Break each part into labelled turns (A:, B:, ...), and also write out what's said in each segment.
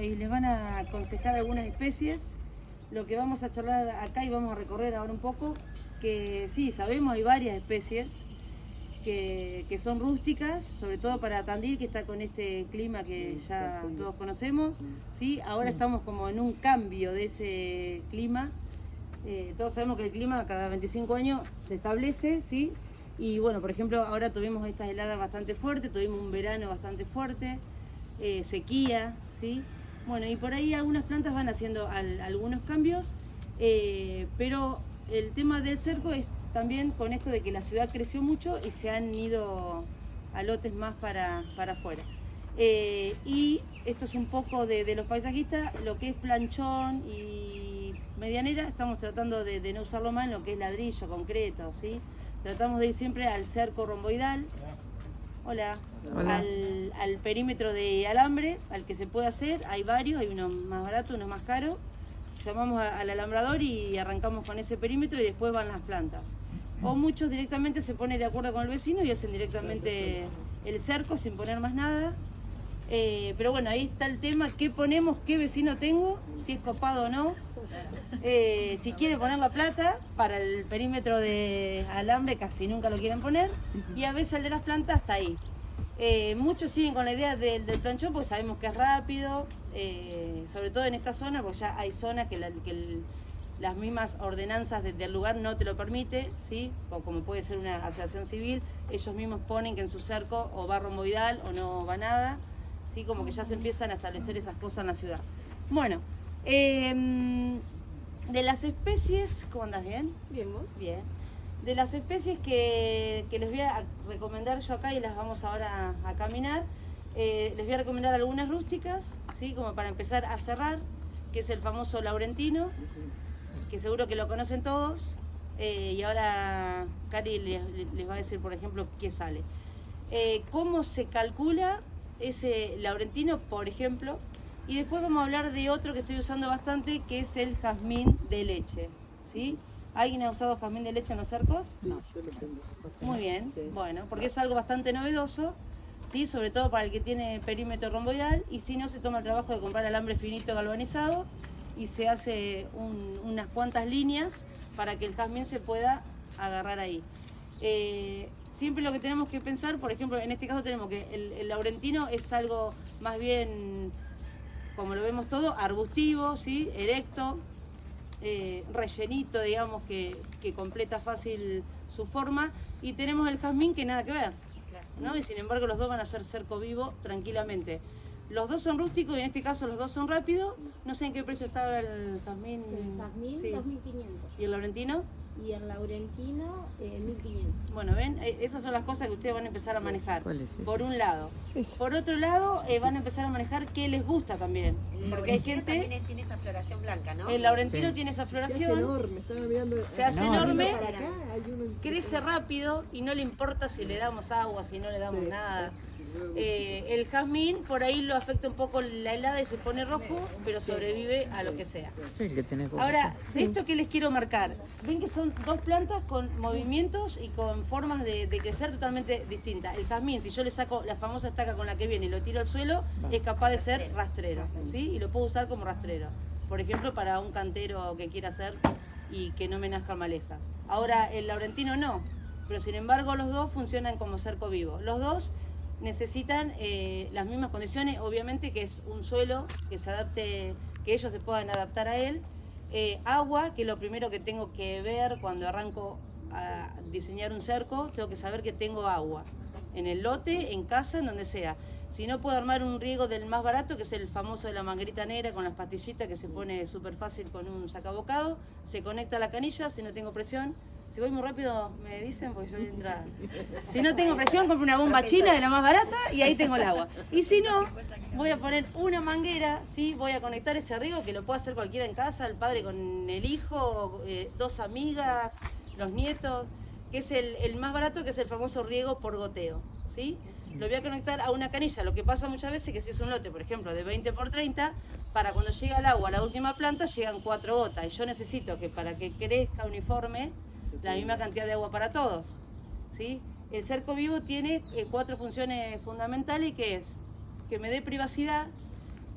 A: y les van a aconsejar algunas especies. Lo que vamos a charlar acá y vamos a recorrer ahora un poco, que sí, sabemos hay varias especies que son rústicas, sobre todo para Tandil, que está con este clima que ya todos conocemos, ¿sí? Ahora estamos como en un cambio de ese clima. Todos sabemos que el clima cada 25 años se establece, ¿sí? Y bueno, por ejemplo, ahora tuvimos estas heladas bastante fuertes, tuvimos un verano bastante fuerte, sequía, ¿sí? Bueno, y por ahí algunas plantas van haciendo algunos cambios, pero el tema del cerco es también con esto de que la ciudad creció mucho y se han ido a lotes más para afuera. Y esto es un poco de los paisajistas, lo que es planchón y medianera, estamos tratando de no usarlo más en lo que es ladrillo, concreto, ¿sí? Tratamos de ir siempre al cerco romboidal, hola. Al perímetro de alambre, al que se puede hacer, hay varios, hay unos más baratos, unos más caros. Llamamos al alambrador y arrancamos con ese perímetro y después van las plantas. O muchos directamente se ponen de acuerdo con el vecino y hacen directamente el cerco sin poner más nada. Pero bueno, ahí está el tema, qué ponemos, qué vecino tengo, si es copado o no. Si quiere poner la plata, para el perímetro de alambre casi nunca lo quieren poner. Y a veces el de las plantas está ahí. Muchos siguen con la idea del planchón porque sabemos que es rápido, sobre todo en esta zona, porque ya hay zonas que las mismas ordenanzas del lugar no te lo permite, ¿sí? Como puede ser una asociación civil, ellos mismos ponen que en su cerco o va romboidal o no va nada, ¿sí? Como que ya se empiezan a establecer esas cosas en la ciudad. Bueno, de las especies, ¿cómo andas? ¿Bien?
B: Bien, ¿vos?
A: Bien. De las especies que les voy a recomendar yo acá y las vamos ahora a caminar, les voy a recomendar algunas rústicas, ¿sí? Como para empezar a cerrar, que es el famoso laurentino, que seguro que lo conocen todos, y ahora Cari les va a decir, por ejemplo, qué sale. Cómo se calcula ese laurentino, por ejemplo, y después vamos a hablar de otro que estoy usando bastante, que es el jazmín de leche, ¿sí? ¿Alguien ha usado jazmín de leche en los cercos?
C: Sí, yo lo tengo.
A: Muy bien,
C: Sí.
A: bueno, porque es algo bastante novedoso, ¿sí? Sobre todo para el que tiene perímetro romboidal, y si no, se toma el trabajo de comprar alambre finito galvanizado y se hace unas cuantas líneas para que el jazmín se pueda agarrar ahí. Siempre lo que tenemos que pensar, por ejemplo, en este caso tenemos que el laurentino es algo más bien, como lo vemos todo, arbustivo, ¿sí? Erecto, rellenito, digamos, que completa fácil su forma, y tenemos el jazmín que nada que ver, ¿no? Y sin embargo los dos van a ser cerco vivo tranquilamente. Los dos son rústicos y en este caso los dos son rápidos. No sé en qué precio estaba el jazmín.
B: El jazmín,
A: Sí.
B: 2.500.
A: ¿Y el laurentino?
B: Y el laurentino, 1.500.
A: Bueno, ven, esas son las cosas que ustedes van a empezar a manejar.
D: ¿Cuál es ese?
A: Por un lado.
D: Ese.
A: Por otro lado, van a empezar a manejar qué les gusta también. Porque hay gente...
E: también tiene esa floración blanca, ¿no?
A: El laurentino
D: Sí.
A: tiene esa
C: Se hace
A: floración,
C: enorme, estaba mirando.
A: se hace
D: No,
A: enorme,
C: Para acá hay uno
A: crece rápido y no le importa si le damos agua, si no le damos
C: Sí.
A: nada. El jazmín por ahí lo afecta un poco la helada y se pone rojo, pero sobrevive a lo que sea.
D: Sí, el que tenés vos.
A: Ahora, de esto que les quiero marcar, ven que son dos plantas con movimientos y con formas de crecer totalmente distintas. El jazmín, si yo le saco la famosa estaca con la que viene y lo tiro al suelo, es capaz de ser rastrero, ¿sí? Y lo puedo usar como rastrero. Por ejemplo, para un cantero que quiera hacer y que no me nazcan malezas. Ahora, el laurentino no, pero sin embargo los dos funcionan como cerco vivo. Los dos necesitan las mismas condiciones, obviamente, que es un suelo que se adapte, que ellos se puedan adaptar a él, agua, que es lo primero que tengo que ver cuando arranco a diseñar un cerco, tengo que saber que tengo agua, en el lote, en casa, en donde sea. Si no, puedo armar un riego del más barato, que es el famoso de la manguerita negra con las pastillitas, que se pone súper fácil con un sacabocado, se conecta a la canilla, si no tengo presión. Si voy muy rápido me dicen, porque yo voy a entrar. Si no tengo presión, compro una bomba china de la más barata y ahí tengo el agua. Y si no, voy a poner una manguera, ¿sí? Voy a conectar ese riego, que lo puede hacer cualquiera en casa, el padre con el hijo, dos amigas, los nietos, que es el más barato, que es el famoso riego por goteo, ¿sí? Lo voy a conectar a una canilla. Lo que pasa muchas veces es que si es un lote, por ejemplo, de 20 por 30, para cuando llega el agua a la última planta llegan 4 gotas. Y yo necesito que para que crezca uniforme, la misma cantidad de agua para todos, ¿sí? El cerco vivo tiene 4 funciones fundamentales, que es que me dé privacidad,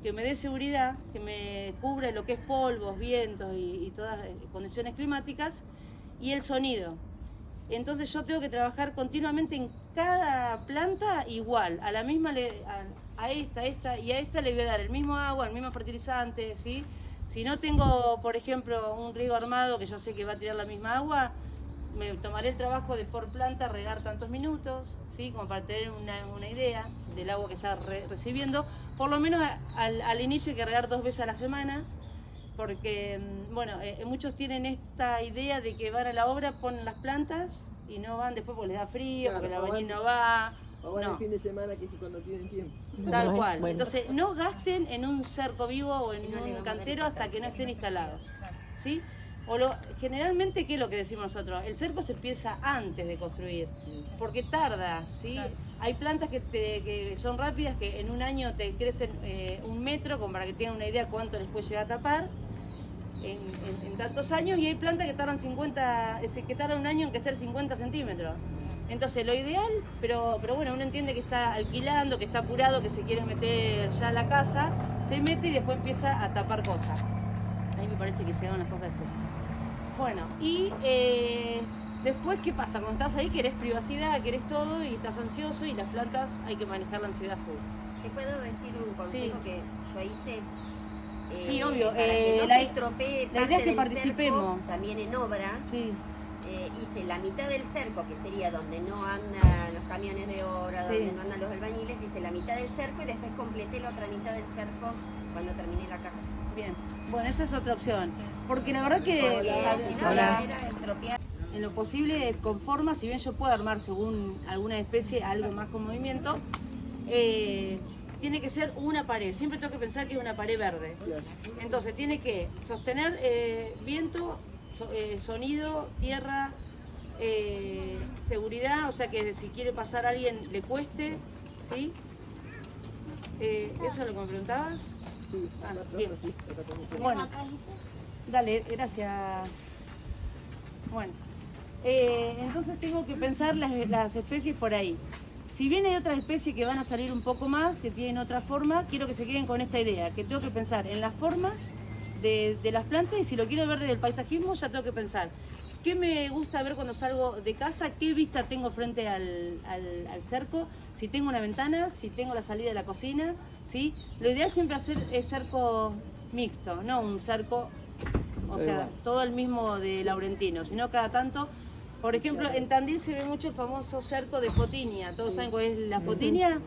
A: que me dé seguridad, que me cubra lo que es polvos, vientos y todas condiciones climáticas, y el sonido. Entonces yo tengo que trabajar continuamente en cada planta igual, a la misma, a esta y a esta le voy a dar el mismo agua, el mismo fertilizante, ¿sí? Si no tengo, por ejemplo, un riego armado que yo sé que va a tirar la misma agua, me tomaré el trabajo de por planta regar tantos minutos, ¿sí? Como para tener una idea del agua que está recibiendo. Por lo menos al inicio hay que regar 2 veces a la semana, porque bueno, muchos tienen esta idea de que van a la obra, ponen las plantas y no van después porque les da frío,
C: Claro,
A: porque el
C: o
A: albañil
C: van-
A: no va.
C: O van
A: No.
C: el fin de semana, que es cuando tienen tiempo.
A: Tal cual.
D: Bueno.
A: Entonces, no gasten en un cerco vivo o en un cantero hasta que no estén instalados. ¿Sí? Generalmente, ¿qué es lo que decimos nosotros? El cerco se empieza antes de construir, porque tarda, ¿sí? Hay plantas que son rápidas, que en un año te crecen 1 metro, como para que tengan una idea cuánto les puede llegar a tapar en tantos años, y hay plantas que tardan 1 año en crecer 50 centímetros. Entonces lo ideal, pero bueno, uno entiende que está alquilando, que está apurado, que se quiere meter ya a la casa, se mete y después empieza a tapar cosas. Ahí me parece que llegan las cosas así. Bueno, y después, ¿qué pasa? Cuando estás ahí querés privacidad, querés todo y estás ansioso, y las plantas hay que manejar la ansiedad full.
E: ¿Te puedo decir un consejo
A: Sí.
E: que yo hice?
A: Sí, obvio,
E: Para que no
A: la-
E: se estropee
A: la
E: parte
A: idea es que
E: del
A: participemos.
E: cerco, también en obra.
A: Sí,
E: Hice la mitad del cerco, que sería donde no andan los camiones de obra,
A: Sí.
E: donde no andan los albañiles, hice la mitad del cerco y después completé la otra mitad del cerco cuando terminé la casa.
A: bien. Bueno, esa es otra opción. Porque la verdad que
E: Si no,
D: Hola.
E: era estropear.
A: en lo posible con forma, si bien yo puedo armar según alguna especie algo más con movimiento, tiene que ser una pared. Siempre tengo que pensar que es una pared verde.
C: Claro.
A: Entonces tiene que sostener viento, sonido, tierra, seguridad, o sea que si quiere pasar alguien le cueste, ¿sí? ¿Eso es lo que me preguntabas?
C: Sí,
A: Ah,
C: acá
A: bien.
C: sí, acá también sí.
A: Bueno, dale, gracias. Bueno, entonces tengo que pensar las especies por ahí. Si bien hay otras especies que van a salir un poco más, que tienen otra forma, quiero que se queden con esta idea, que tengo que pensar en las formas de las plantas, y si lo quiero ver desde el paisajismo ya tengo que pensar qué me gusta ver cuando salgo de casa, qué vista tengo frente al cerco, si tengo una ventana, si tengo la salida de la cocina, ¿sí? Lo ideal siempre es cerco mixto, no un cerco, o sea,
C: Igual.
A: todo el mismo de Laurentino, sino cada tanto. Por ejemplo, en Tandil se ve mucho el famoso cerco de fotinia. Todos saben cuál es la fotinia.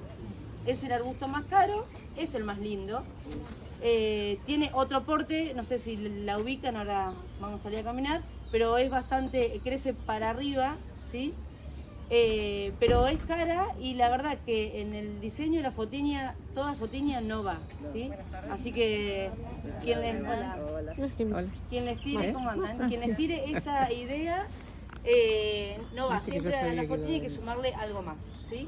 A: Es el arbusto más caro, es el más lindo. Tiene otro porte, no sé si la ubican, ahora vamos a salir a caminar, pero es bastante, crece para arriba, ¿sí? Pero es cara, y la verdad que en el diseño de la fotinia, toda fotinia no va, ¿sí? Así que quien les,
C: Hola.
A: quien les tire,
D: Vale.
A: ¿cómo andan? Quien les tire esa idea, no va,
D: Viste que
A: siempre
D: yo
A: a la
D: sabía que
A: fotinia hay que
D: iba a
A: sumarle algo más, ¿sí?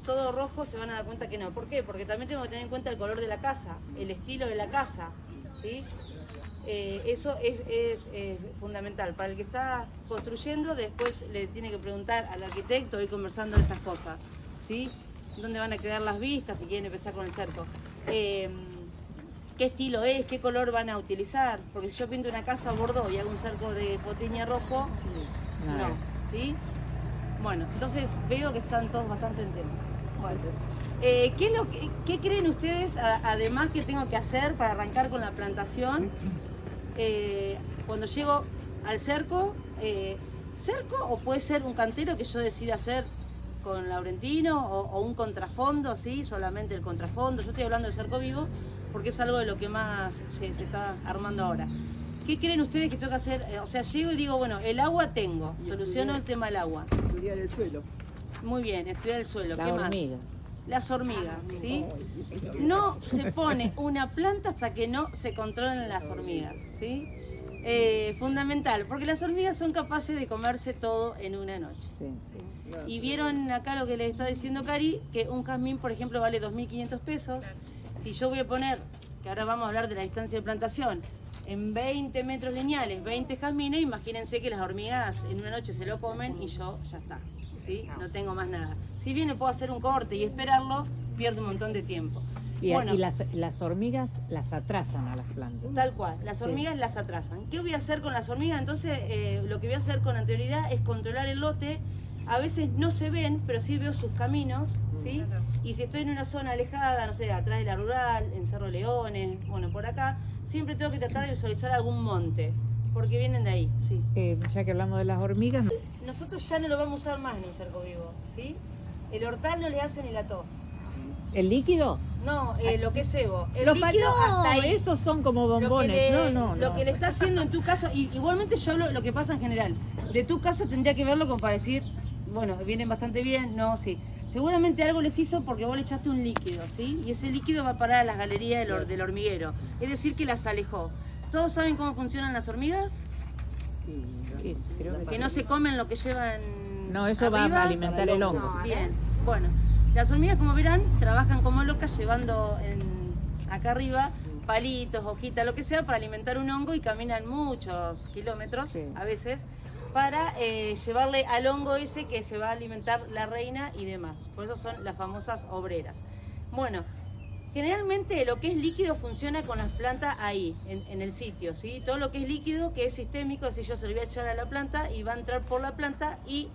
A: Todo rojo se van a dar cuenta que no. ¿Por qué? Porque también tengo que tener en cuenta el color de la casa, el estilo de la casa, ¿sí? Eso es fundamental. Para el que está construyendo, después le tiene que preguntar al arquitecto, ir conversando de esas cosas, ¿sí? ¿Dónde van a quedar las vistas si quieren empezar con el cerco? ¿Qué estilo es? ¿Qué color van a utilizar? Porque si yo pinto una casa bordeaux y hago un cerco de fotinia rojo, no, ¿sí? Bueno, entonces veo que están todos bastante en tema. Bueno, ¿qué creen ustedes, además, que tengo que hacer para arrancar con la plantación? Cuando llego al cerco, cerco, o puede ser un cantero que yo decida hacer con Laurentino, o un contrafondo, ¿sí? Solamente el contrafondo. Yo estoy hablando de cerco vivo porque es algo de lo que más se está armando ahora. ¿Qué creen ustedes que tengo que hacer? O sea, llego y digo, bueno, el agua tengo, soluciono el tema del agua.
C: Estudiar el suelo.
A: Muy bien, estudiar el suelo.
D: La
A: ¿Qué
D: hormiga.
A: más? Las hormigas, ¿sí? No se pone una planta hasta que no se controlen las hormigas, ¿sí? Fundamental, porque las hormigas son capaces de comerse todo en una noche.
D: Sí.
A: Y vieron acá lo que le está diciendo Cari, que un jazmín, por ejemplo, vale 2.500 pesos. Si yo voy a poner, que ahora vamos a hablar de la distancia de plantación, en 20 metros lineales, 20 jazmines, imagínense que las hormigas en una noche se lo comen y yo ya está, ¿sí? No tengo más nada. Si bien le puedo hacer un corte y esperarlo, pierdo un montón de tiempo.
D: Y,
A: Bueno.
D: y las hormigas las atrasan a las plantas.
A: Tal cual, las hormigas las atrasan. ¿Qué voy a hacer con las hormigas? Entonces, lo que voy a hacer con anterioridad es controlar el lote. A veces no se ven, pero sí veo sus caminos, ¿sí? Y si estoy en una zona alejada, no sé, atrás de la rural, en Cerro Leones, bueno, por acá, siempre tengo que tratar de visualizar algún monte, porque vienen de ahí, sí.
D: Ya que hablamos de las hormigas,
A: Nosotros ya no lo vamos a usar más en un cerco vivo, ¿sí? El hortal no le hace ni la tos.
D: ¿el líquido?
A: No, lo que es cebo. El
D: Los
A: líquido
D: no,
A: hasta ahí.
D: esos son como
A: Lo que
D: bombones.
A: le-
D: No.
A: Lo que le está haciendo en tu caso, y igualmente yo hablo lo que pasa en general. De tu caso tendría que verlo como para decir, bueno, vienen bastante bien, no, sí. Seguramente algo les hizo porque vos le echaste un líquido, ¿sí? Y ese líquido va a parar a las galerías del hormiguero. Es decir, que las alejó. ¿Todos saben cómo funcionan las hormigas?
D: Sí, creo
A: Que no se comen lo que llevan.
D: No, eso va
A: arriba.
D: a alimentar el hongo.
E: No,
A: Bien, bueno, las hormigas, como verán, trabajan como locas llevando acá arriba palitos, hojitas, lo que sea, para alimentar un hongo y caminan muchos kilómetros,
D: Sí.
A: a veces, para llevarle al hongo ese que se va a alimentar la reina y demás. Por eso son las famosas obreras. Bueno, generalmente lo que es líquido funciona con las plantas ahí, en el sitio, ¿sí? Todo lo que es líquido, que es sistémico, es decir, yo se lo voy a echar a la planta y va a entrar por la planta y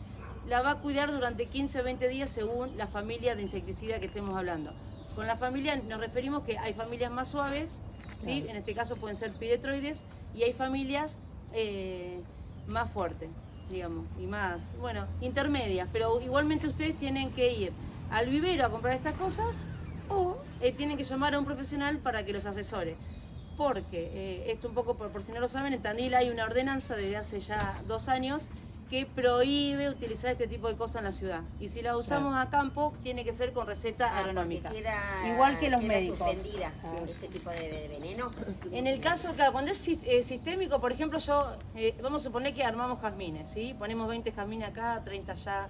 A: la va a cuidar durante 15 o 20 días según la familia de insecticida que estemos hablando. Con la familia nos referimos que hay familias más suaves, ¿sí?
D: Claro.
A: En este caso pueden ser piretroides, y hay familias más fuertes, digamos, y más, bueno, intermedias, pero igualmente ustedes tienen que ir al vivero a comprar estas cosas o tienen que llamar a un profesional para que los asesore. Porque, esto un poco por si no lo saben, en Tandil hay una ordenanza desde hace ya 2 años que prohíbe utilizar este tipo de cosas en la ciudad. Y si la usamos a campo, tiene que ser con receta agronómica. Igual que los
E: queda
A: médicos.
E: suspendida ese tipo de veneno.
A: En el caso, claro, cuando es sistémico, por ejemplo, yo, vamos a suponer que armamos jazmines, ¿sí? Ponemos 20 jazmines acá, 30 allá.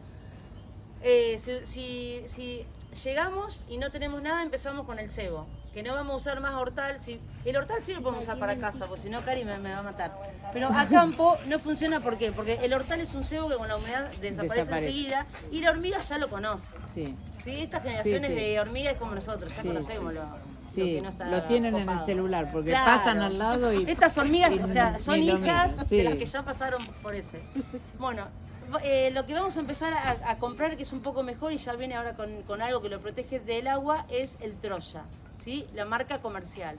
A: Si llegamos y no tenemos nada, empezamos con el cebo, que no vamos a usar más hortal. El hortal sí lo podemos usar para casa, porque si no Cari me va a matar. Pero a campo no funciona, ¿por qué? Porque el hortal es un cebo que con la humedad desaparece enseguida y la hormiga ya lo conoce.
D: Sí.
A: ¿Sí? Estas generaciones
D: Sí, sí.
A: de hormigas es como nosotros, ya
D: Sí,
A: conocemos lo
D: Sí,
A: que no está
D: lo tienen en el
A: copado.
D: celular porque
A: Claro.
D: pasan al lado y...
A: Estas hormigas,
D: y
A: o sea, son
D: ni lo
A: hijas
D: miran.
A: de
D: Sí.
A: las que ya pasaron por ese. Bueno, lo que vamos a empezar a comprar, que es un poco mejor y ya viene ahora con algo que lo protege del agua, es el Troya, ¿sí? La marca comercial.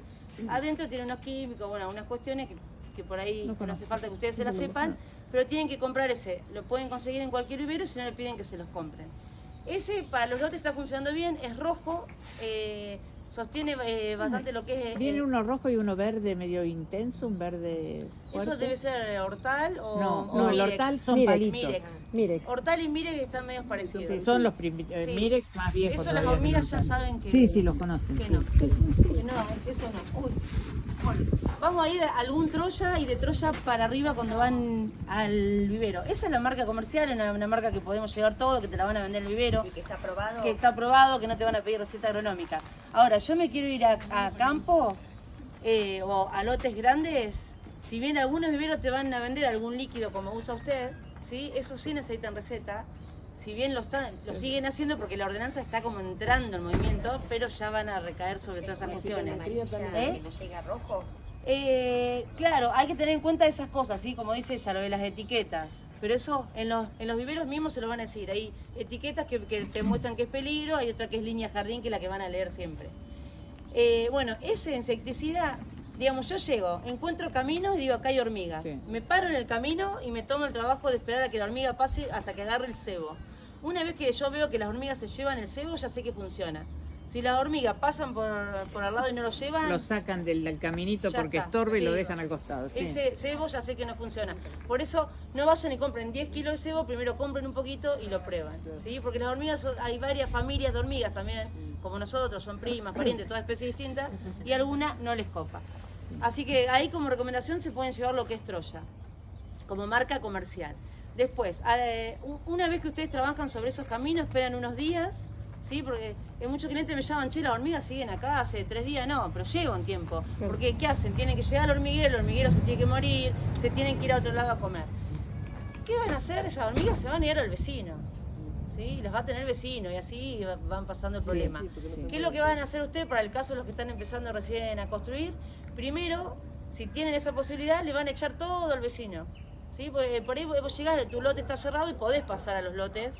A: Adentro tiene unos químicos, bueno, unas cuestiones que por ahí no hace falta que ustedes se las sepan, pero tienen que comprar ese. Lo pueden conseguir en cualquier vivero, si no le piden que se los compren. Ese para los lotes está funcionando bien, es rojo, sostiene bastante lo que es...
D: Viene uno rojo y uno verde medio intenso, un verde fuerte.
A: ¿Eso debe ser hortal o
D: No, el
A: Mirex?
D: hortal son
F: Mirex.
D: palitos.
A: Mirex.
F: Mirex.
A: Hortal y Mirex están medio parecidos.
D: Sí, son los
A: Sí.
D: Mirex más viejos.
A: Eso las
D: todavía que
A: hormigas
D: no
A: ya
D: están.
A: saben que...
D: Sí, los conocen.
A: Que
D: sí,
A: no.
D: sí.
A: Que no, eso no. Uy. Bueno, vamos a ir a algún Troya y de Troya para arriba cuando van al vivero. Esa es la marca comercial, una marca que podemos llevar todo, que te la van a vender el vivero,
E: Y que está aprobado.
A: que está aprobado, que no te van a pedir receta agronómica. Ahora, yo me quiero ir a campo o a lotes grandes. Si bien algunos viveros te van a vender algún líquido como usa usted, ¿sí? Eso sí necesitan receta. Si bien lo siguen haciendo porque la ordenanza está como entrando en movimiento, pero ya van a recaer sobre todas esas cuestiones.
E: Amarilla,
A: ¿Eh?
E: que no llega rojo.
A: Claro, hay que tener en cuenta esas cosas, ¿sí? Como dice ella, lo de las etiquetas. Pero eso en los viveros mismos se lo van a decir. Hay etiquetas que te muestran que es peligro, hay otra que es línea jardín, que es la que van a leer siempre. Bueno, ese insecticida, digamos, yo llego, encuentro caminos y digo, acá hay hormigas.
D: Sí.
A: Me paro en el camino y me tomo el trabajo de esperar a que la hormiga pase hasta que agarre el cebo. Una vez que yo veo que las hormigas se llevan el cebo, ya sé que funciona. Si las hormigas pasan por al lado y no lo llevan,
D: Lo sacan del caminito
A: ya
D: porque
A: está,
D: estorbe y lo
A: sí.
D: dejan al costado. Sí.
A: Ese cebo ya sé que no funciona. Por eso no vayan y compren 10 kilos de cebo, primero compren un poquito y lo prueban. ¿Sí? Porque las hormigas, hay varias familias de hormigas también, como nosotros, son primas, parientes, todas especies distintas, y alguna no les copa. Así que ahí como recomendación se pueden llevar lo que es Troya, como marca comercial. Después, una vez que ustedes trabajan sobre esos caminos, esperan unos días, ¿sí? Porque muchos clientes me llaman, che, las hormigas siguen acá hace 3 días, no, pero lleva un tiempo. Porque ¿qué hacen? Tienen que llegar al hormiguero, el hormiguero se tiene que morir, se tienen que ir a otro lado a comer. ¿Qué van a hacer? Esas hormigas se van a ir al vecino. ¿sí? Y las va a tener el vecino y así van pasando el problema.
C: sí, porque no se
A: ¿Qué es lo que van a hacer ustedes para el caso de los que están empezando recién a construir? Primero, si tienen esa posibilidad, le van a echar todo al vecino. ¿Sí? Porque por ahí vos llegás, tu lote está cerrado y podés pasar a los lotes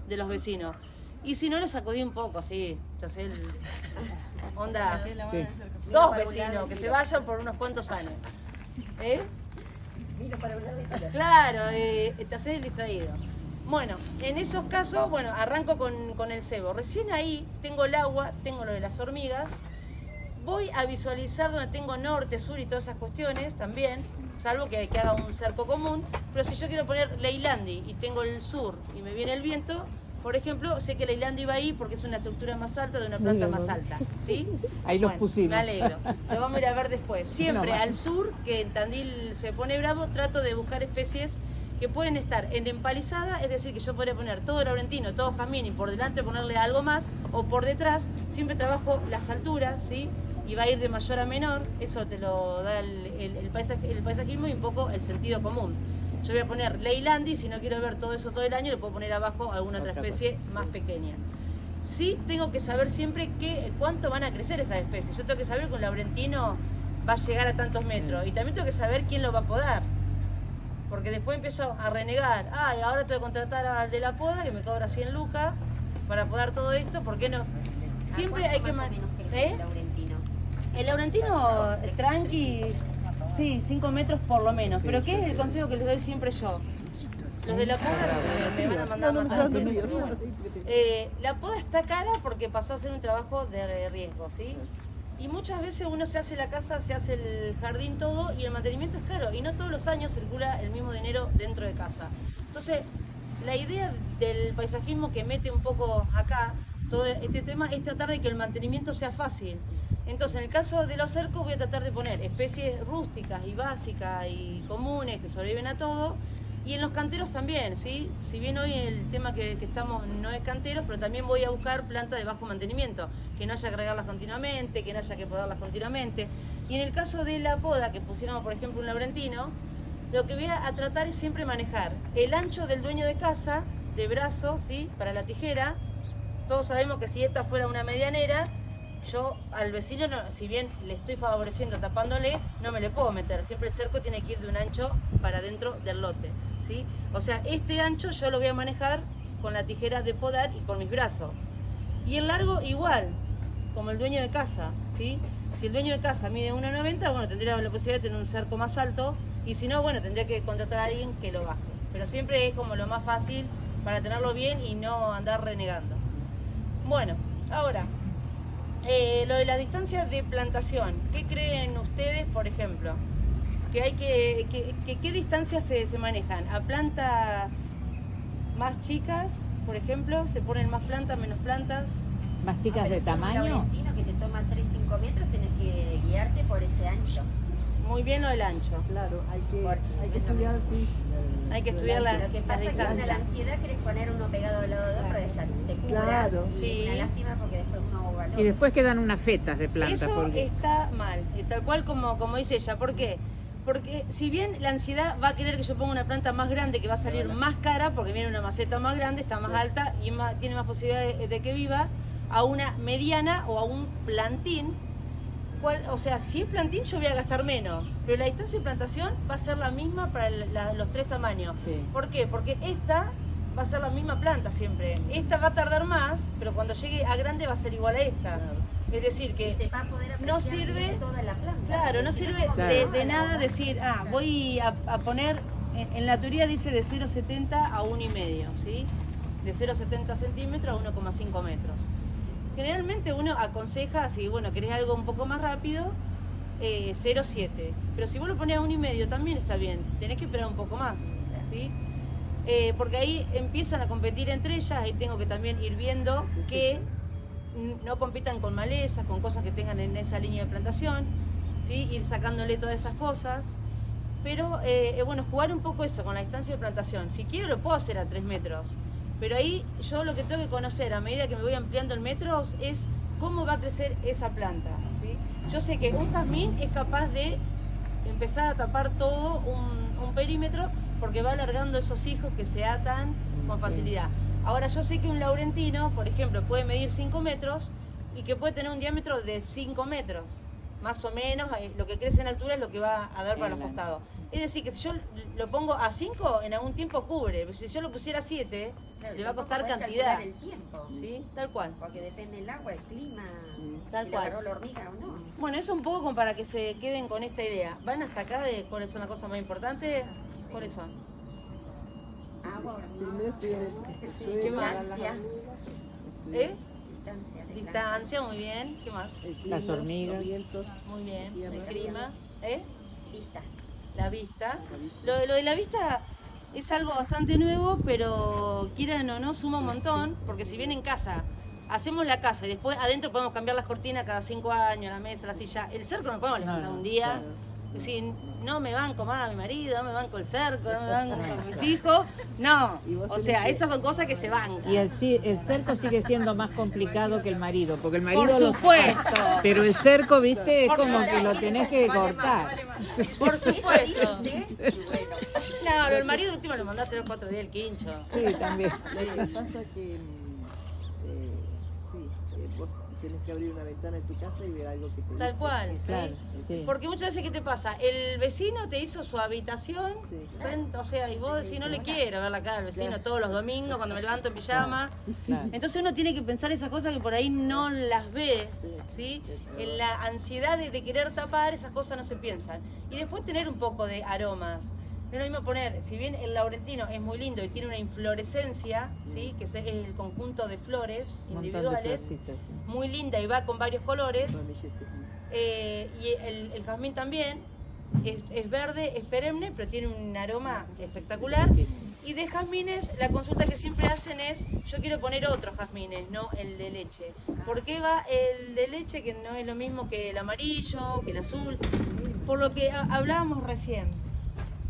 A: de los vecinos. Y si no, le sacudí un poco, así. Entonces, onda,
D: Sí.
A: dos vecinos que se vayan por unos cuantos años. ¿Eh?
E: Vino para un lado y para otro.
A: Claro, te haces el distraído. Bueno, en esos casos, bueno, arranco con el cebo. Recién ahí tengo el agua, tengo lo de las hormigas. Voy a visualizar donde tengo norte, sur y todas esas cuestiones también, salvo que haga un cerco común. Pero si yo quiero poner Leilandi y tengo el sur y me viene el viento, por ejemplo, sé que Leilandi va ahí porque es una estructura más alta de una planta más alta. ¿Sí?
D: Ahí los pusimos.
A: Me alegro. Lo vamos a ir a ver después. Siempre
D: No,
A: al sur, que en Tandil se pone bravo, trato de buscar especies que pueden estar en empalizada, es decir, que yo podría poner todo laurentino, todo jazmín y por delante ponerle algo más, o por detrás, siempre trabajo las alturas, ¿sí? Y va a ir de mayor a menor, eso te lo da el paisajismo y un poco el sentido común. Yo voy a poner Leilandi, si no quiero ver todo eso todo el año, le puedo poner abajo alguna otra especie más pequeña. Sí tengo que saber siempre cuánto van a crecer esas especies. Yo tengo que saber que un laurentino va a llegar a tantos metros y también tengo que saber quién lo va a podar. Porque después empiezo a renegar. Y ahora tengo que contratar al de la poda que me cobra 100 lucas para podar todo esto. ¿Por qué no? Siempre hay que...
E: Más o menos crece el laurentino.
A: El laurentino tranqui, sí, 5 metros por lo menos. Pero ¿qué es el consejo que les doy siempre yo? Los de la poda me van a mandar a matar. La poda está cara porque pasó a ser un trabajo de riesgo, ¿sí? Y muchas veces uno se hace la casa, se hace el jardín, todo, y el mantenimiento es caro. Y no todos los años circula el mismo dinero dentro de casa. Entonces, la idea del paisajismo que mete un poco acá, todo este tema, es tratar de que el mantenimiento sea fácil. Entonces, en el caso de los cercos voy a tratar de poner especies rústicas y básicas y comunes que sobreviven a todo. Y en los canteros también, ¿sí? Si bien hoy el tema que estamos no es canteros, pero también voy a buscar plantas de bajo mantenimiento, que no haya que regarlas continuamente, que no haya que podarlas continuamente. Y en el caso de la poda, que pusiéramos por ejemplo un laurentino, lo que voy a tratar es siempre manejar el ancho del dueño de casa, de brazo, ¿sí? Para la tijera. Todos sabemos que si esta fuera una medianera, yo al vecino, si bien le estoy favoreciendo tapándole, no me le puedo meter. Siempre el cerco tiene que ir de un ancho para dentro del lote, ¿sí? O sea, este ancho yo lo voy a manejar con la tijera de podar y con mis brazos. Y el largo igual, como el dueño de casa, ¿sí? Si el dueño de casa mide 1,90, bueno, tendría la posibilidad de tener un cerco más alto. Y si no, bueno, tendría que contratar a alguien que lo baje. Pero siempre es como lo más fácil para tenerlo bien y no andar renegando. Bueno, ahora... lo de las distancias de plantación, ¿qué creen ustedes, por ejemplo? Que hay ¿qué distancias se manejan? ¿A plantas más chicas, por ejemplo? ¿Se ponen más plantas, menos plantas?
D: ¿Más chicas de
E: Pero si es un
D: tamaño?
E: laurentino que te toma 3-5 metros, tenés que guiarte por ese ancho.
A: Muy bien lo del ancho.
C: Claro, hay que
E: Porque
C: estudiar, sí.
A: Hay que estudiar la-
E: Lo que pasa es que
A: distancia.
E: la ansiedad querés poner uno pegado al lado de otro y ya te cubra.
C: Claro.
E: Y
A: Sí.
E: es una lástima porque después uno ahoga al otro.
D: Y después quedan unas fetas de planta.
A: Eso
D: Porque...
A: está mal, tal cual como dice ella. ¿Por qué? Porque si bien la ansiedad va a querer que yo ponga una planta más grande que va a salir más cara, porque viene una maceta más grande, está más alta y tiene más posibilidades de que viva, a una mediana o a un plantín, o sea, si es plantín yo voy a gastar menos, pero la distancia de plantación va a ser la misma para los tres tamaños.
D: Sí.
A: ¿Por qué? Porque esta va a ser la misma planta siempre. Esta va a tardar más, pero cuando llegue a grande va a ser igual a esta. Es decir, que
E: Y se va a poder apreciar
A: no sirve,
E: bien toda la planta.
A: claro, no
E: Porque si
A: sirve
E: como
D: Claro.
A: de nada decir, voy a poner, en la teoría dice de 0,70 a 1,5, ¿sí? De 0,70 centímetros a 1,5 metros. Generalmente uno aconseja, si bueno, querés algo un poco más rápido, 0,7. Pero si vos lo pones a 1,5 también está bien, tenés que esperar un poco más, ¿sí? Porque ahí empiezan a competir entre ellas, ahí tengo que también ir viendo que no compitan con malezas, con cosas que tengan en esa línea de plantación, ¿sí? Ir sacándole todas esas cosas. Pero bueno, jugar un poco eso con la distancia de plantación. Si quiero lo puedo hacer a 3 metros. Pero ahí yo lo que tengo que conocer a medida que me voy ampliando en metros es cómo va a crecer esa planta, ¿sí? Yo sé que un jazmín es capaz de empezar a tapar todo un perímetro porque va alargando esos hijos que se atan con facilidad. Ahora yo sé que un laurentino, por ejemplo, puede medir 5 metros y que puede tener un diámetro de 5 metros. Más o menos, lo que crece en altura es lo que va a dar para los costados. Es decir, que si yo lo pongo a 5, en algún tiempo cubre. Pero si yo lo pusiera a 7,
E: Claro,
A: le va a
E: tampoco
A: costar
E: podés
A: cantidad.
E: calcular el tiempo,
A: ¿Sí? Tal cual.
E: porque depende del agua, el clima,
A: Tal
E: si le
A: cual.
E: agarró la hormiga o no.
A: Bueno, eso un poco como para que se queden con esta idea. ¿Van hasta acá de cuáles son las cosas más importantes? ¿Cuáles son?
E: Agua, hormiga,
C: Primero estoy en el
A: ¿qué
C: suelo,
A: más?
E: distancia,
A: ¿Eh?
E: de
A: Distancia, muy bien. ¿Qué más?
C: el clima,
D: Las hormigas.
C: los vientos.
A: Muy bien.
C: ¿Y
A: El
C: más?
A: clima. ¿Eh?
E: vista.
A: La vista.
C: La vista.
A: Lo de la vista es algo bastante nuevo, pero quieran o no, suma un montón, porque si bien en casa hacemos la casa y después adentro podemos cambiar las cortinas cada 5 años, la mesa, la silla, el cerco no podemos levantar un día.
C: claro.
A: Es decir, no me banco más a mi marido, no me banco el cerco, no me banco a mis hijos. No,
C: Y vos
A: o
C: tenés
A: sea,
C: que-
A: esas son cosas que se bancan.
D: Y el cerco sigue siendo más complicado que el marido, porque el marido
A: Por
D: lo
A: supuesto.
D: pero el cerco, viste, es
A: Por
D: como
A: supuesto.
D: que lo tenés que cortar.
A: Por
E: Eso
A: supuesto.
E: dice, y bueno,
A: Claro, el marido último lo mandaste 3 o 4 días el quincho.
D: Sí, también.
C: Lo que pasa que vos tenés que abrir una ventana en tu casa y ver algo que te
A: Tal
C: guste.
A: cual,
D: Claro,
A: ¿sí?
D: sí.
A: Porque muchas veces, ¿qué te pasa? El vecino te hizo su habitación,
C: Sí.
A: frente, o sea, y vos decís, no le quiero ver la cara al vecino todos los domingos cuando me levanto en pijama.
D: Claro.
A: Entonces uno tiene que pensar esas cosas que por ahí no las ve, ¿sí? En la ansiedad de querer tapar, esas cosas no se piensan. Y después tener un poco de aromas. No es lo mismo poner, si bien el laurentino es muy lindo y tiene una inflorescencia, ¿sí? Que es el conjunto de flores
D: Un montón de
A: individuales,
D: florcitas, sí.
A: muy linda y va con varios colores.
C: Ramilletes.
A: Y el jazmín también es verde, es perenne, pero tiene un aroma espectacular. Y de jazmines, la consulta que siempre hacen es, yo quiero poner otros jazmines, no el de leche. ¿Por qué va el de leche, que no es lo mismo que el amarillo, que el azul? Por lo que hablábamos recién.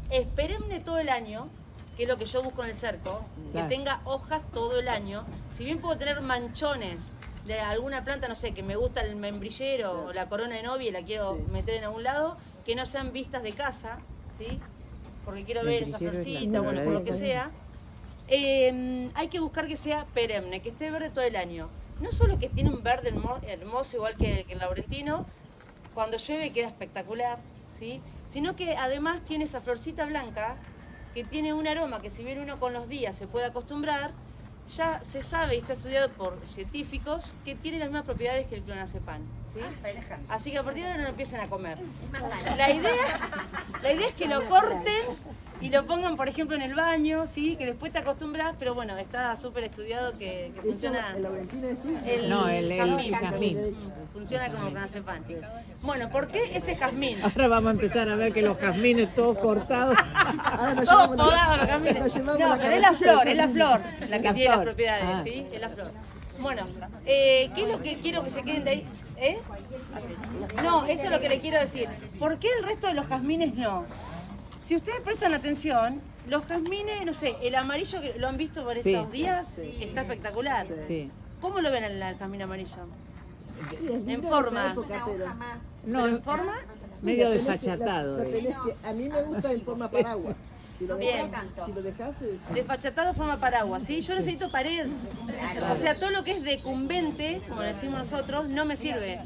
A: Es perenne todo el año, que es lo que yo busco en el cerco,
D: Claro.
A: que tenga hojas todo el año. Si bien puedo tener manchones de alguna planta, no sé, que me gusta el membrillero o la corona de novia y la quiero
C: Sí.
A: meter en algún lado, que no sean vistas de casa, ¿sí? Porque quiero ver esa
D: Membrillero es la
A: florcita, bueno, por lo que
D: coloradita.
A: sea. Hay que buscar que sea perenne, que esté verde todo el año. No solo que tiene un verde hermoso, igual que el laurentino, cuando llueve queda espectacular, ¿sí? Sino que además tiene esa florcita blanca que tiene un aroma que si bien uno con los días se puede acostumbrar, ya se sabe y está estudiado por científicos que tiene las mismas propiedades que el clonazepam, ¿sí?
E: relajante.
A: Así que a partir de ahora no lo empiecen a comer.
E: Es más sano.
A: La idea es que lo corten y lo pongan, por ejemplo, en el baño, ¿sí? Que después te acostumbras, pero bueno, está súper estudiado que
C: ¿Eso,
A: funciona.
C: el laurentino decís?
D: No, el
A: jazmín.
D: jazmín.
A: Funciona como clonazepam. Bueno, ¿por qué ese jazmín?
D: Ahora vamos a empezar a ver que los jazmines todos cortados.
C: Ahora nos
A: Todos
C: llevamos la-
A: podados los jazmines.
C: nos llevamos
A: No,
C: la
A: pero es la
C: carretilla
A: flor,
C: del
A: es la
C: jazmín.
A: flor la que
D: La
A: tiene las
D: flor.
A: propiedades,
D: Ah.
A: ¿sí? Es la flor. Bueno, ¿qué es lo que quiero que se queden de ahí? ¿Eh? No, eso es lo que le quiero decir. ¿Por qué el resto de los jazmines no? Si ustedes prestan atención, los jazmines, no sé, el amarillo que lo han visto por
D: Sí.
A: estos días, está espectacular.
D: Sí.
A: ¿Cómo lo ven el jazmín amarillo?
C: Sí, es lindo
A: En
C: esta
A: forma.
E: Es
C: época,
E: una
C: pero-
E: hoja más.
D: No,
A: ¿Pero en forma?
D: medio
C: la tenés que-
D: desfachatado.
C: la tenés que- a mí me gusta en forma paraguas. Si lo
A: Bien.
C: dejás, si lo dejás
A: Desfachatado forma paraguas, ¿sí? Yo necesito pared. O sea, todo lo que es decumbente, como le decimos nosotros, no me sirve.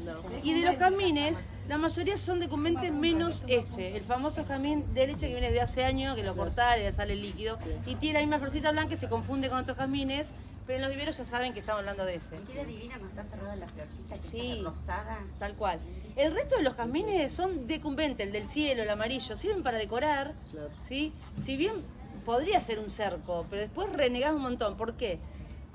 A: Y de los jazmines, la mayoría son decumbentes menos este, el famoso jazmín de leche que viene de hace años, que lo cortás y le sale el líquido. Y tiene la misma florcita blanca y se confunde con otros jazmines, pero en los viveros ya saben que estamos hablando de ese.
E: Queda divina cuando está cerrada la florcita que
A: Sí.
E: está rosada.
A: Tal cual. El resto de los jazmines son decumbentes, el del cielo, el amarillo, sirven para decorar,
C: Claro.
A: ¿sí? Si bien podría ser un cerco, pero después renegás un montón. ¿Por qué?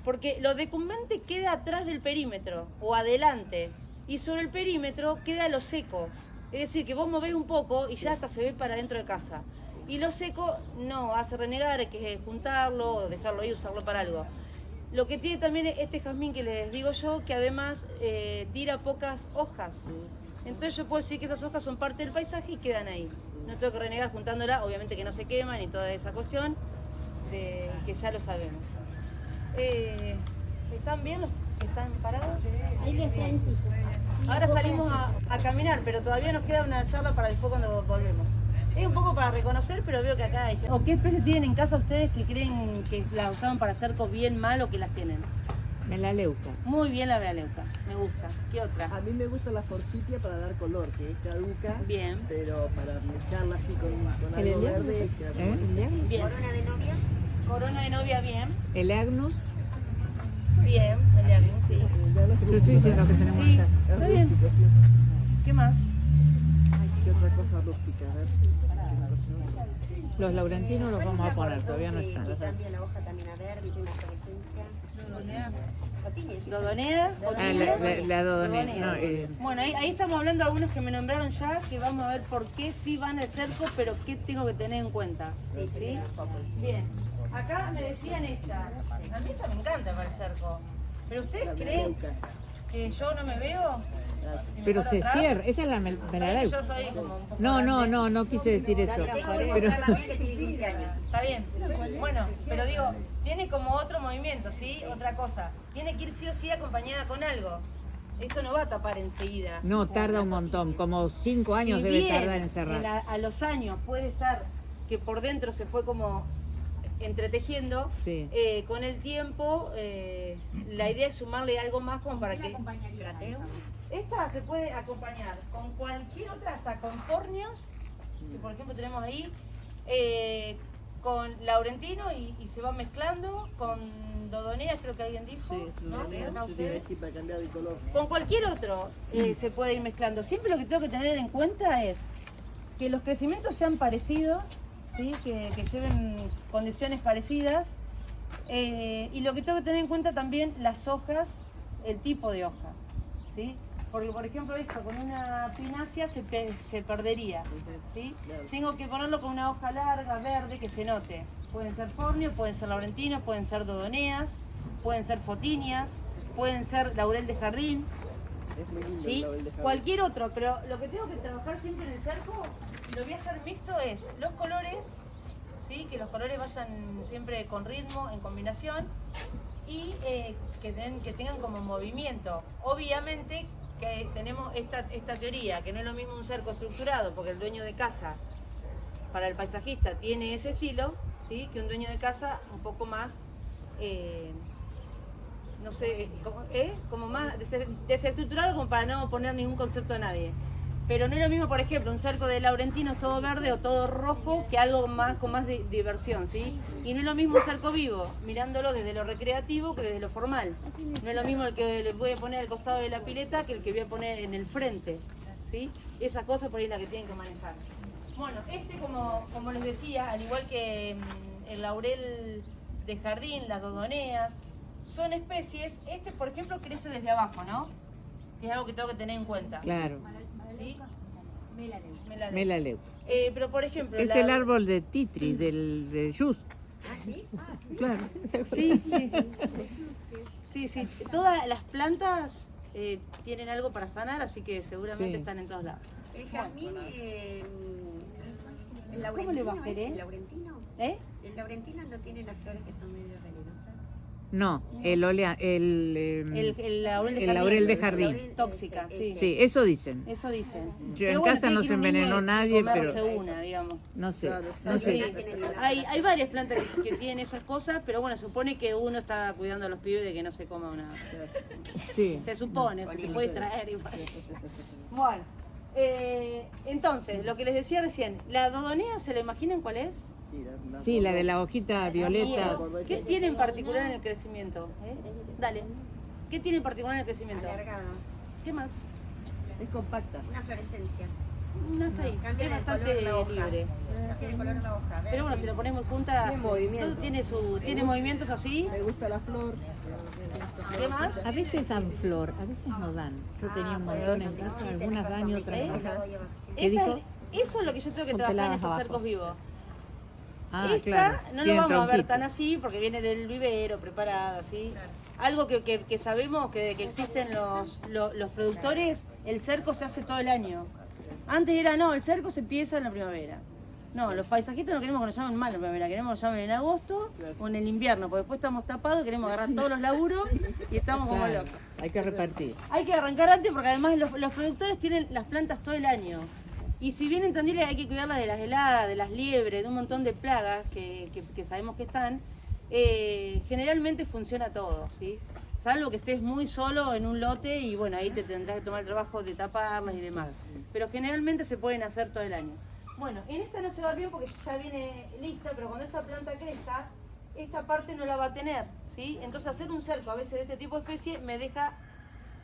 A: Porque lo decumbente queda atrás del perímetro o adelante y sobre el perímetro queda lo seco. Es decir, que vos movés un poco y ya hasta se ve para dentro de casa. Y lo seco no hace renegar, hay que juntarlo o dejarlo ahí, usarlo para algo. Lo que tiene también este jazmín que les digo yo, que además tira pocas hojas. Entonces yo puedo decir que esas hojas son parte del paisaje y quedan ahí. No tengo que renegar juntándola, obviamente que no se queman y toda esa cuestión, que ya lo sabemos. ¿Están bien? ¿Están parados?
B: Hay que estar en silla.
A: Ahora salimos a caminar, pero todavía nos queda una charla para después cuando volvemos. Es un poco para reconocer, pero veo que acá hay... ¿O qué especies tienen en casa ustedes que creen que las usaban para cercos bien mal o que las tienen?
D: Melaleuca.
A: Muy bien la melaleuca, me gusta. ¿Qué otra?
C: A mí me gusta la forsythia para dar color, que es caduca.
A: Bien.
C: Pero para mecharla así con
D: ¿El
C: algo
D: Eliagnus?
C: verde. queda bonito.
D: ¿El
A: Bien.
E: Corona de novia.
A: Corona de novia, bien.
D: Agnus?
A: Bien, el Agnus, sí.
D: Yo estoy diciendo que tenemos
A: Sí,
D: acá.
C: Es
A: está bien.
C: rústico, sí.
A: ¿Qué más?
C: ¿Qué otra cosa rústica? A ver.
D: Los laurentinos los vamos a poner, todavía no
E: Que
D: están.
E: cambia la hoja también a verde y tiene una fluorescencia. Fotines, sí.
A: Dodonea.
D: Ah, la dodonea. No,
A: Bueno, ahí estamos hablando de algunos que me nombraron ya, que vamos a ver por qué sí van al cerco, pero qué tengo que tener en cuenta.
E: Sí, sí, los focos, sí.
A: Bien. Acá me decían esta. A mí esta me encanta para el cerco. ¿Pero ustedes
C: La
A: creen
C: melaleuca.
A: que yo no me veo? Si me
D: pero
A: paro
D: se
A: atrás,
D: cierra. Esa es la melaleuca.
A: yo soy como un poco
D: No,
A: grande.
D: no quise decir eso.
E: Tengo que
D: Pero,
E: mostrar la mía que tiene 15 años.
A: Está bien. Bueno, pero digo, tiene como otro movimiento, ¿sí? Otra cosa. Tiene que ir sí o sí acompañada con algo. Esto no va a tapar enseguida.
D: no, tarda un montón. Como 5 años
A: Si
D: debe
A: bien
D: tardar en cerrar.
A: a los años puede estar que por dentro se fue como entretejiendo,
D: Sí.
A: con el tiempo la idea es sumarle algo más como para que...
E: Crateos.
A: Esta se puede acompañar con cualquier otra, hasta con corneos, que por ejemplo tenemos ahí, con laurentino y se va mezclando, con dodoneas creo que alguien dijo,
C: Sí,
A: ¿no?
C: dodonea,
A: ¿No
C: sí,
A: ustedes?
C: sí, para cambiar de color.
A: Con cualquier otro se puede ir mezclando. Siempre lo que tengo que tener en cuenta es que los crecimientos sean parecidos, ¿sí? que lleven condiciones parecidas, y lo que tengo que tener en cuenta también las hojas, el tipo de hoja, ¿sí? Porque por ejemplo esto con una pinácea se perdería, ¿sí?
C: Claro.
A: Tengo que ponerlo con una hoja larga, verde, que se note. Pueden ser fornio, pueden ser laurentinos, pueden ser dodoneas, pueden ser fotinias, pueden ser laurel de jardín,
C: Es muy lindo
A: ¿sí?
C: el laurel de jardín.
A: Cualquier otro, pero lo que tengo que trabajar siempre en el cerco, si lo voy a hacer mixto, es los colores, ¿sí? Que los colores vayan siempre con ritmo, en combinación, y que tengan como movimiento. Obviamente que tenemos esta teoría, que no es lo mismo un cerco estructurado, porque el dueño de casa, para el paisajista, tiene ese estilo, ¿sí? Que un dueño de casa un poco más... no sé, como más desestructurado como para no poner ningún concepto a nadie. Pero no es lo mismo, por ejemplo, un cerco de laurentinos todo verde o todo rojo que algo más con más diversión, ¿sí? Y no es lo mismo un cerco vivo, mirándolo desde lo recreativo que desde lo formal. No es lo mismo el que le voy a poner al costado de la pileta que el que voy a poner en el frente, ¿sí? Esas cosas por ahí las que tienen que manejar. Bueno, como les decía, al igual que el laurel de jardín, las dodoneas, son especies, por ejemplo crece desde abajo, ¿no? Que es algo que tengo que tener en cuenta.
D: Claro,
A: ¿Sí? Melaleuca.
D: melaleuca.
A: Pero por ejemplo...
D: Es el árbol de Titri, de Just.
E: ¿Ah, sí?
D: Claro.
A: Sí, sí. Sí, sí. Todas las plantas tienen algo para sanar, así que seguramente
D: Sí.
A: están en todos lados.
E: El jazmín, el
A: ¿Cómo le va,
E: laurentino, ¿es
A: Jere?
E: el laurentino?
A: ¿Eh?
E: El laurentino no tiene las flores que son medio venenosas.
D: No, el laurel
A: El laurel de jardín.
D: de jardín.
A: Tóxica, sí.
D: Sí, eso dicen.
A: Eso dicen.
D: Yo en
A: Pero
D: casa
A: tiene
D: no
A: que
D: se
A: ir un niño
D: envenenó
A: y
D: nadie,
A: comerse
D: pero
A: una, digamos.
D: no sé.
C: Claro,
D: No
A: Sí,
D: sé.
A: hay varias plantas que tienen esas cosas, pero bueno, supone que uno está cuidando a los pibes de que no se coma una.
D: Sí.
A: Se supone, se te puede traer igual. Bueno, entonces, lo que les decía recién, ¿la dodonea se la imaginan cuál es?
D: Sí, la de la hojita violeta.
A: ¿Qué tiene en particular en el crecimiento? Dale. ¿Qué tiene en particular en el crecimiento?
E: Alargada.
A: ¿Qué más?
C: Es compacta.
E: Una florescencia.
A: No está ahí,
E: Cambia
A: es
E: de
A: bastante
E: color la hoja.
A: libre.
E: Cambia de color la hoja.
A: Pero bueno, si lo pones muy junta,
E: Tiene movimiento.
A: todo tiene movimientos así.
C: Me gusta la flor.
A: ¿Qué más?
D: A veces dan flor, a veces no dan. Yo tenía un montón en casa, algunas dan y otras no. ¿Qué dijo?
A: Eso es lo que yo tengo que
D: Son
A: trabajar en
D: peladas
A: esos
D: abajo.
A: cercos vivos.
D: Ah,
A: Esta
D: claro.
A: no lo
D: Tienen
A: vamos a ver
D: tronquito.
A: tan así porque viene del vivero, preparada, ¿sí? Algo que sabemos que existen los productores, el cerco se hace todo el año. Antes era, no, el cerco se empieza en la primavera. No, los paisajistas no queremos que nos llamen mal en la primavera, queremos que nos llamen en agosto o en el invierno, porque después estamos tapados, queremos agarrar todos los laburos y estamos como
D: Claro,
A: locos.
D: hay que repartir.
A: Hay que arrancar antes porque además los productores tienen las plantas todo el año. Y si bien en Tandil hay que cuidarla de las heladas, de las liebres, de un montón de plagas que sabemos que están, generalmente funciona todo, ¿sí? Salvo que estés muy solo en un lote y bueno, ahí te tendrás que tomar el trabajo de taparlas y demás. Pero generalmente se pueden hacer todo el año. Bueno, en esta no se va bien porque ya viene lista, pero cuando esta planta crezca, esta parte no la va a tener, ¿sí? Entonces hacer un cerco a veces de este tipo de especie me deja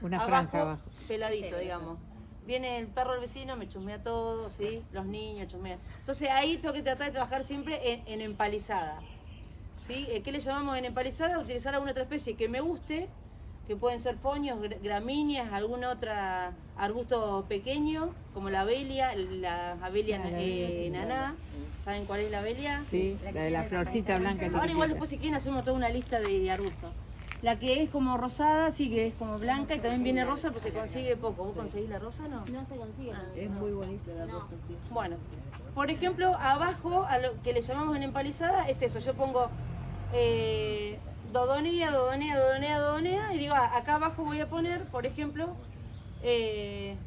D: Una franja abajo.
A: peladito, digamos. Viene el perro del vecino, me chusmea todo, ¿sí? Los niños chusmean. Entonces ahí tengo que tratar de trabajar siempre en empalizada, ¿sí? ¿Qué le llamamos en empalizada? Utilizar alguna otra especie que me guste, que pueden ser poños, gramíneas, algún otro arbusto pequeño, como la abelia naná. ¿Saben cuál es la abelia?
D: Sí, la de la florcita blanca.
A: Ahora igual
D: chiquitita.
A: después si quieren hacemos toda una lista de arbustos. La que es como rosada, sí que es como blanca y también viene rosa, pues se consigue poco. ¿Vos conseguís la rosa o no?
B: No se consigue.
C: Es muy bonita la rosa, sí.
A: Bueno, por ejemplo, abajo a lo que le llamamos en empalizada es eso. Yo pongo dodonea y digo, acá abajo voy a poner, por ejemplo,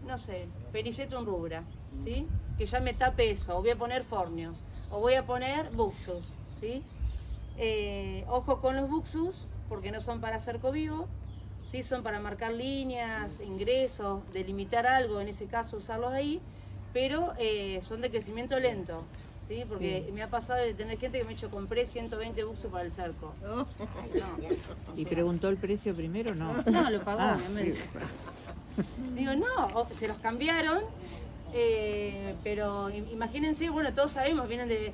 A: no sé, Pericetum rubra, ¿sí? Que ya me tape eso. O voy a poner fornios, o voy a poner buxus, ¿sí? Ojo con los buxus, porque no son para cerco vivo, sí son para marcar líneas, ingresos, delimitar algo, en ese caso usarlos ahí, pero son de crecimiento lento, ¿sí? Porque me ha pasado de tener gente que me ha dicho compré 120 buxus para el cerco. No,
D: ¿Y preguntó el precio primero? No.
A: no, lo pagó,
D: Ah,
A: obviamente. Digo, no, se los cambiaron, pero imagínense, bueno, todos sabemos, vienen de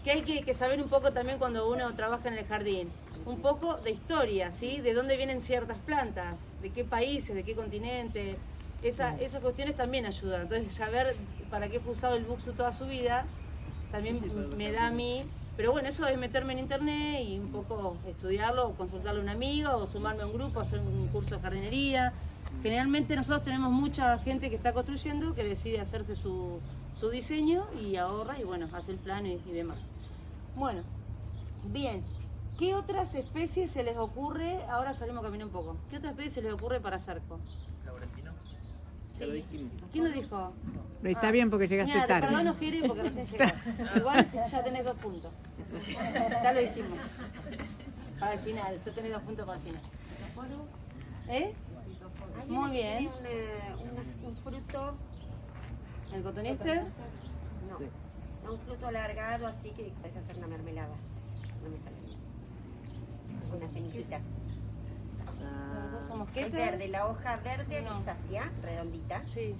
A: que hay que saber un poco también cuando uno trabaja en el jardín, un poco de historia, ¿sí? De dónde vienen ciertas plantas, de qué países, de qué continente, esas cuestiones también ayudan. Entonces saber para qué fue usado el buxu toda su vida, también me da a mí, pero bueno, eso es meterme en internet y un poco estudiarlo, o consultarle a un amigo, o sumarme a un grupo, hacer un curso de jardinería. Generalmente nosotros tenemos mucha gente que está construyendo, que decide hacerse su diseño y ahorra y bueno, hace el plano y demás. Bueno, bien, ¿qué otras especies se les ocurre? Ahora salimos a caminar un poco. ¿Qué otras especies se les ocurre para cerco?
F: Laurentino.
C: Ya lo dijimos.
A: ¿Quién lo dijo?
D: Está bien porque llegaste
A: Mira,
D: tarde.
A: perdón, Jere, porque recién llegaste. Igual ya tenés 2 puntos. Ya lo dijimos. Para el final, ya tenés 2 puntos para el final. ¿Eh?
E: Hay
A: Muy
E: una que
A: bien.
E: tiene un fruto,
A: ¿El cotonester?
E: no,
C: Sí.
E: un fruto alargado así que puedes hacer una mermelada. No me sale bien. Unas semillitas.
C: Ah,
A: ¿Somos
E: Es
A: qué?
E: verde, la hoja verde
A: No.
E: grisácea, redondita.
A: Sí.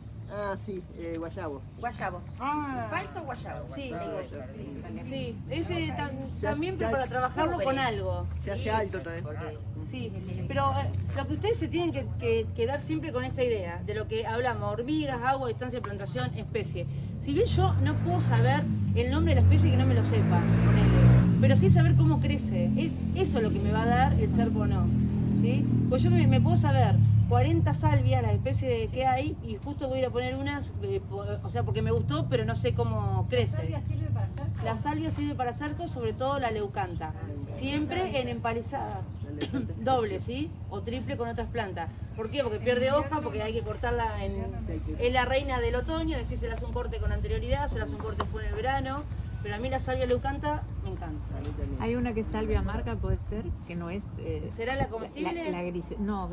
C: sí, guayabo.
E: Guayabo.
A: Ah.
E: Falso guayabo.
A: Sí.
E: Tengo esto, también.
A: Sí, ese también,
C: ya-
A: pero para trabajarlo con
E: cubre.
A: algo.
C: Se hace alto también.
E: Porque
A: Sí, pero lo que ustedes se tienen que quedar siempre con esta idea, de lo que hablamos, hormigas, agua, distancia de plantación, especie. Si bien yo no puedo saber el nombre de la especie que no me lo sepa, ponele, pero sí saber cómo crece, eso es lo que me va a dar el cerco o no, ¿sí? Pues yo me puedo saber 40 salvias, las especies que hay, y justo voy a ir a poner unas, o sea, porque me gustó, pero no sé cómo crece.
B: ¿Sirve para hacer?
A: La salvia sirve para cerco, sobre todo la leucanta, siempre en empalizada. Doble, ¿sí? O triple con otras plantas. ¿Por qué? Porque pierde hoja, porque hay que cortarla es la reina del otoño, es decir, se le hace un corte con anterioridad, se le hace un corte después en el verano, pero a mí la salvia leucanta me encanta.
C: A mí también.
D: Hay una que es salvia amarga, puede ser, que no es...
A: ¿Será la comestible?
D: La gris... No,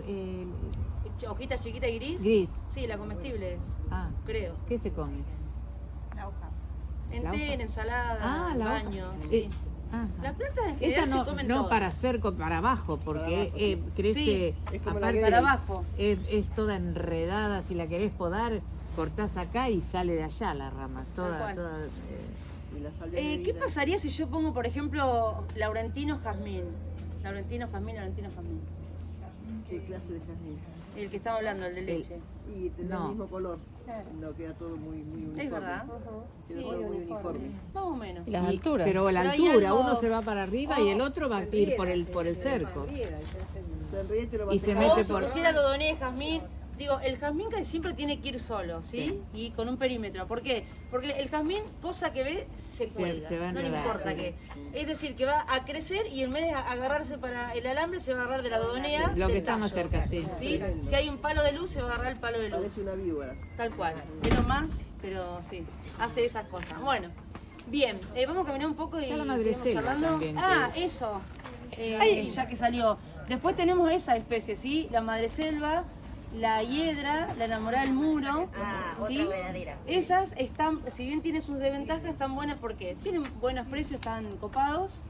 A: ¿Hojitas chiquitas y gris?
D: gris.
A: Sí, la comestible es,
D: Ah,
A: creo.
D: ¿qué se come?
A: En
D: ¿La
A: té,
D: hoja?
A: en ensalada,
D: Ah,
A: en
D: la
A: baño.
D: hoja.
A: Sí.
D: Ajá.
A: Las plantas en
D: Esa
A: general
D: no,
A: se comen
D: no
A: todas.
D: para cerco, para abajo, porque
C: Para abajo, sí.
D: crece,
A: Sí,
C: es como la
D: aparte,
C: grey.
A: Para abajo.
D: es toda enredada. Si la querés podar, cortás acá y sale de allá la rama.
A: cual.
D: Toda
C: Y la salvia
A: ¿Qué
C: negra.
A: pasaría si yo pongo, por ejemplo, laurentino jazmín? Laurentino jazmín.
C: ¿Qué clase de jazmín?
A: El que estamos hablando, el de leche.
C: Y tiene
D: No.
C: el mismo color. No queda todo muy uniforme.
A: Es verdad.
C: Queda
A: Sí,
C: todo muy uniforme.
A: Más o menos.
D: y- Pero la
A: Pero hay
D: altura,
A: algo-
D: uno se va para arriba y el otro va a ir por el cerco.
C: Se enreda y te lo vas
D: Y se
C: secando.
D: mete
A: O si
D: por-
A: pusiera dodoné, jazmín, Digo, el jazmín casi siempre tiene que ir solo, ¿sí? Y con un perímetro. ¿Por qué? Porque el jazmín, cosa que ve, se cuelga.
D: se va a
A: no le
D: enredar.
A: importa qué. Es decir, que va a crecer y en vez de agarrarse para el alambre, se va a agarrar de la dodonea.
D: Lo que
A: del
D: está más
A: tallo,
D: cerca, sí.
A: ¿sí? Si hay un palo de luz, se va a agarrar el palo de luz.
C: Parece una víbora.
A: Tal cual. Es lo más, pero sí, hace esas cosas. Bueno, bien, vamos a caminar un poco y
D: Está la
A: seguimos
D: madreselva
A: charlando.
D: también,
A: Ah, eso. Ya que salió. Después tenemos esa especie, ¿sí? La madreselva, la hiedra, la enamorada del muro.
E: Ah,
A: ¿sí?
E: otra verdadera.
A: Esas están, si bien tienen sus desventajas, están buenas porque tienen buenos precios, están copados.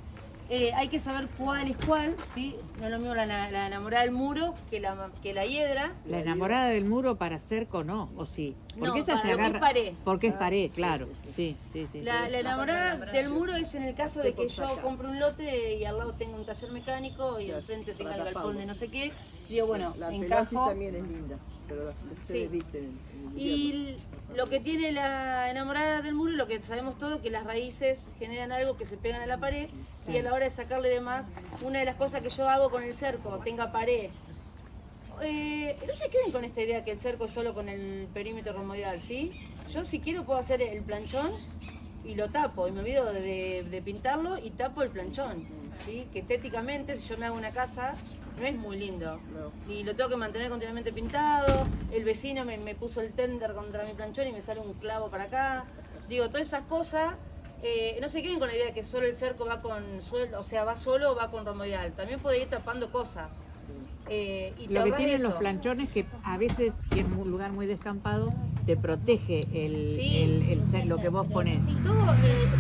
A: Hay que saber cuál es cuál, ¿sí? No es lo mismo la enamorada del muro que la hiedra.
D: La enamorada del muro para cerco no, o sí. Porque
A: No,
D: esa
A: para
D: se
A: lo que es
D: agarra.
A: pared.
D: Porque es pared, claro. Sí.
A: La enamorada del muro es en el caso de que yo compre un lote y al lado tengo un taller mecánico y enfrente tenga el galpón de no sé qué. Digo, bueno,
C: La pelosis
A: encajo.
C: también es linda, pero se
A: Sí.
C: desvisten en invierno.
A: Y lo que tiene la enamorada del muro, lo que sabemos todo, que las raíces generan algo que se pegan a la pared y a la hora de sacarle de más, una de las cosas que yo hago con el cerco, tenga pared. No se queden con esta idea que el cerco es solo con el perímetro romboidal, ¿sí? Yo si quiero puedo hacer el planchón y lo tapo y me olvido de pintarlo y tapo el planchón, ¿sí? Que estéticamente, si yo me hago una casa, no es muy lindo.
C: No.
A: Y lo tengo que mantener continuamente pintado. El vecino me puso el tender contra mi planchón y me sale un clavo para acá. Digo, todas esas cosas, no se queden con la idea de que solo el cerco va con suelo, o sea, va solo o va con romboidal. También puede ir tapando cosas. Y te
D: Lo que
A: ahorras
D: tienen
A: eso.
D: los planchones que a veces, si es un lugar muy descampado, te protege lo que vos pones.
A: Todo,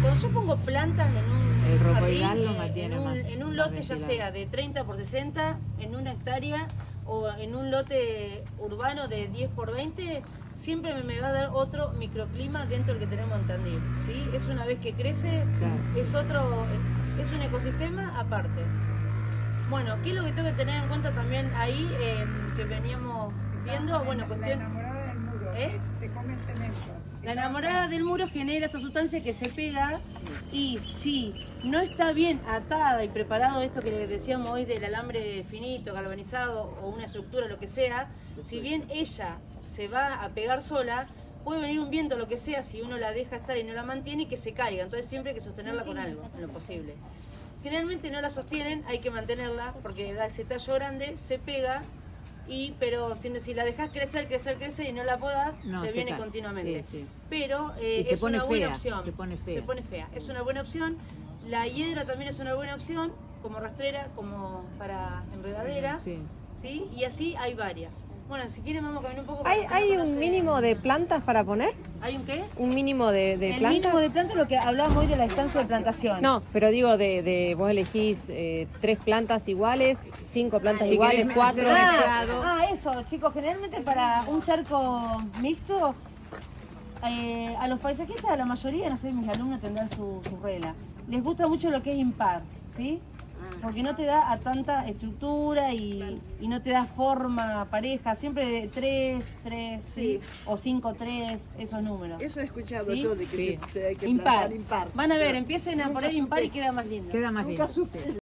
A: cuando yo pongo plantas en un
D: El
A: jardín,
D: romboidal lo mantiene más
A: en un lote ya
D: ventilado.
A: sea de 30 por 60, en una hectárea o en un lote urbano de 10 por 20, siempre me va a dar otro microclima dentro del que tenemos en Tandil, ¿sí? Es una vez que crece,
D: Claro.
A: es un ecosistema aparte. Bueno, ¿qué es lo que tengo que tener en cuenta también ahí que veníamos viendo? Bueno, cuestión...
F: La enamorada del muro,
A: ¿Eh?
F: se come el cemento.
A: La enamorada del muro genera esa sustancia que se pega y si no está bien atada y preparado esto que les decíamos hoy del alambre finito, galvanizado o una estructura, lo que sea, si bien ella se va a pegar sola, puede venir un viento, lo que sea, si uno la deja estar y no la mantiene y que se caiga. Entonces siempre hay que sostenerla con algo, en lo posible. Generalmente no la sostienen, hay que mantenerla porque da ese tallo grande, se pega. Pero si la dejas crecer y no la podás,
D: No,
A: se
D: se
A: viene
D: cae.
A: continuamente.
D: Sí.
A: Pero
D: Y se
A: es
D: pone
A: una buena
D: fea,
A: opción.
D: se pone fea.
A: Es una buena opción. La hiedra también es una buena opción, como rastrera, como para enredadera.
D: Sí.
A: ¿Sí? Y así hay varias. Bueno, si quieren vamos a caminar un poco.
G: ¿Hay un mínimo de plantas para poner?
A: ¿Hay un qué?
G: ¿Un mínimo de
A: El
G: plantas?
A: mínimo de plantas es lo que hablábamos hoy de la estancia de plantación.
G: No, pero digo vos elegís 3 plantas iguales, 5 plantas
D: Si
G: iguales,
D: querés
G: 4.
D: hacer mezclado.
A: Eso, chicos, generalmente para un cerco mixto, a los paisajistas, a la mayoría, no sé, mis alumnos tendrán su regla. Les gusta mucho lo que es impar, ¿sí? Porque no te da a tanta estructura y no te da forma pareja, siempre de 3, ¿sí? O 5, 3, esos números.
C: Eso he escuchado
A: ¿Sí?
C: yo de que
D: Sí.
C: se hay que
A: Impar.
C: plantar impar.
A: Van a ver, empiecen a
C: Nunca
A: poner impar y
C: supe.
A: queda más lindo.
D: Queda más
C: Nunca
D: lindo.
C: supe.
D: Sí.